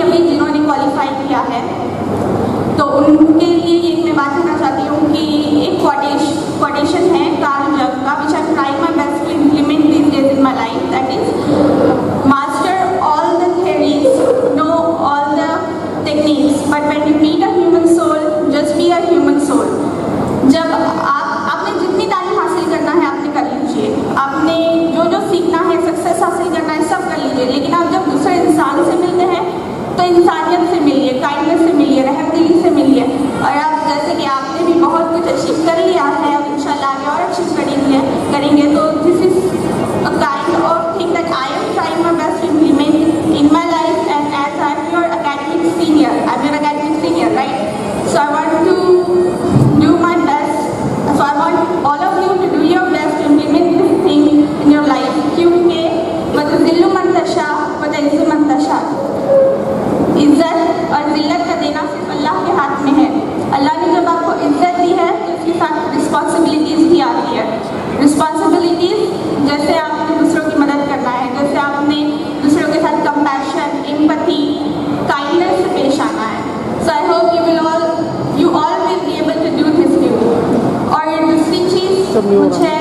अभी जिन्होंने क्वालिफाई किया है, तो उनके लिए एक मैं बात करना चाहती हूँ कि एक क्वाटेशन है कार्ल जंग का, which I try my best to implement this days in my life, that is master all the theories, know all the techniques, but when you meet a human soul, just be a human soul. जब आपने जितनी तालीम हासिल करना है आपने कर लीजिए, आपने जो सीखना है, सक्सेस हासिल करना है, सब कर लीजिए, लेकिन आप जब दूसरे इंसान से मिलते हैं तो इंसानियत से मिलिए, काइंडनेस से मिलिए, रहमदिली से मिलिए। और आप जैसे कि आपने भी बहुत कुछ अचीव कर लिया है, अब इंशाल्लाह आगे और अचीव करेंगे, तो this is a kind of thing that I am trying my best to implement in my life, and as I am your academic senior, right? So I want to do my best. So I want all of you to do your best to implement this thing in your life. क्योंकि वतज़िल्लु मन तशा वतइज़्ज़ु मन तशा, इज़्ज़त और ज़िल्लत का देना सिर्फ अल्लाह के हाथ में है। अल्लाह ने जब आपको इज़्ज़त दी है तो उसके साथ रिस्पॉन्सिबिलिटीज़ भी आती है। रिस्पॉन्सिबिलिटीज़ जैसे आपने दूसरों की मदद करना है, जैसे आपने दूसरों के साथ कंपैशन, एम्पैथी, काइंडनेस से पेश आना है। So I hope you all will be able to do this too. और दूसरी चीज़ मुझे